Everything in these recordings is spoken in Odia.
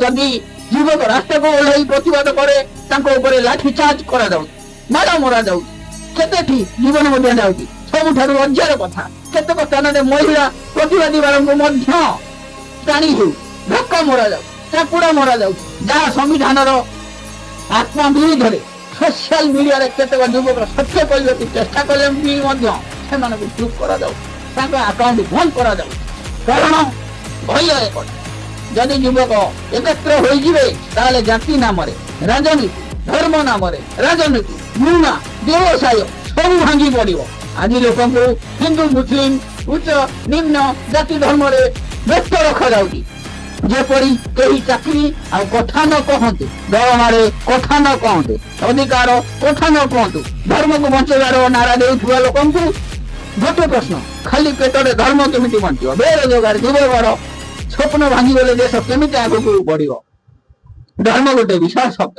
ଯଦି ଯୁବକ ରାସ୍ତାକୁ ଓହ୍ଲାଇ ପ୍ରତିବାଦ କରେ ତାଙ୍କ ଉପରେ ଲାଠି ଚାର୍ଜ କରାଯାଉଛି, ମାଡ଼ ମରାଯାଉଛି, କେତେଠି ଜୀବନ ମଧ୍ୟ ଯାଉଛି। ସବୁଠାରୁ ଲଜ୍ଜାର କଥା, କେତେକ ସ୍ଥାନରେ ମହିଳା ପ୍ରତିବାଦୀ ମାନଙ୍କୁ ମଧ୍ୟ ଟାଣି ହେଉ ଧକ୍କା ମରାଯାଉଛି, ଚାପୁଡା ମରାଯାଉଛି, ଯାହା ସମ୍ବିଧାନର ଆତ୍ମା ବିରୁଦ୍ଧରେ। ସୋସିଆଲ ମିଡିଆରେ କେତେକ ଯୁବକ ସତ୍ୟ କହିବାକୁ ଚେଷ୍ଟା କଲେ ବି ମଧ୍ୟ ସେମାନଙ୍କୁ ଚୁପ୍ କରାଯାଉଛି, ତାଙ୍କ ଆକାଉଣ୍ଟ ବନ୍ଦ କରାଯାଉଛି। କାରଣ ଭୟ ଏପଟେ ଯଦି ଯୁବକ ଏକତ୍ର ହୋଇଯିବେ ତାହେଲେ ଜାତି ନାମରେ ରାଜନୀତି, ଧର୍ମ ନାମରେ ରାଜନୀତି, ଘୃଣା, ବ୍ୟବସାୟ ସବୁ ଭାଙ୍ଗି ପଡିବ। ଆଜି ଲୋକଙ୍କୁ ହିନ୍ଦୁ ମୁସଲିମ, ଉଚ୍ଚ ନିମ୍ନ ଜାତି ଧର୍ମରେ ବ୍ୟସ୍ତ ରଖାଯାଉଛି। ଯେପରି କେହି ଚାକିରି ଆଉ କଥା ନ କହନ୍ତୁ, ଦରମାରେ କଥା ନ କହନ୍ତୁ, ଅଧିକାର କଥା ନ କହନ୍ତୁ। ଧର୍ମକୁ ବଞ୍ଚେଇବାର ନାରା ଦେଉଥିବା ଲୋକଙ୍କୁ ଗୋଟେ ପ୍ରଶ୍ନ, ଖାଲି ପେଟରେ ଧର୍ମ କେମିତି ବଞ୍ଚିବ? ବେରୋଜଗାର ଯୁବକର ସ୍ୱପ୍ନ ଭାଙ୍ଗିଗଲେ ଦେଶ କେମିତି ଆଗକୁ ବଢିବ? ଧର୍ମ ଗୋଟେ ବିଶାଳ ଶବ୍ଦ,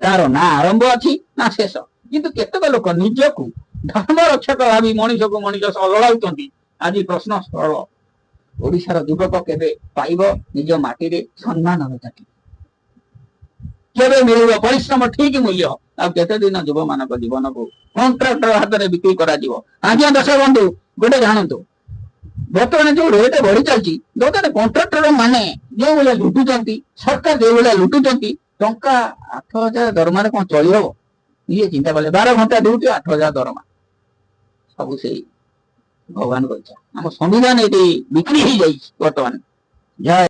ତାର ନା ଆରମ୍ଭ ଅଛି ନା ଶେଷ। କିନ୍ତୁ କେତେକ ଲୋକ ନିଜକୁ ଧର୍ମ ରକ୍ଷକ ଭାବି ମଣିଷକୁ ମଣିଷ ସହ ଲଢ଼ାଉଛନ୍ତି। ଆଜି ପ୍ରଶ୍ନ ସରଳ, ଓଡିଶାର ଯୁବକ କେବେ ପାଇବ ନିଜ ମାଟିରେ ସମ୍ମାନର ଚାକିରି? କେବେ ମିଳିବ ପରିଶ୍ରମ ଠିକ ମୂଲ୍ୟ? ଆଉ କେତେ ଦିନ ଯୁବ ମାନଙ୍କ ଜୀବନକୁ କଣ୍ଟ୍ରାକ୍ଟର ହାତରେ ବିକ୍ରି କରାଯିବ? ଆଜ୍ଞା ଦର୍ଶକ ବନ୍ଧୁ, ଗୋଟେ ଜାଣନ୍ତୁ, ବର୍ତ୍ତମାନ ଯୋଉ ରେଟ୍ ବଢି ଚାଲିଛି, ଯୋଉମାନେ କଣ୍ଟ୍ରାକ୍ଟର ମାନେ ଯୋଉଭଳିଆ ଲୁଟୁଛନ୍ତି, ସରକାର ଯୋଉଭଳିଆ ଲୁଟୁଛନ୍ତି, ଟଙ୍କା 8,000 ଦରମାରେ କଣ ଚଳି ହବ? ଇଏ ଚିନ୍ତା କଲେ 12 ଘଣ୍ଟା ଡ୍ୟୁଟି 8,000 ଦରମା, ସବୁ ସେଇ ଭଗବାନଙ୍କ ଇଚ୍ଛା। ଆମ ସମ୍ବିଧାନ ଏଠି ବିକ୍ରି ହେଇଯାଇଛି ବର୍ତ୍ତମାନ। ଜୟ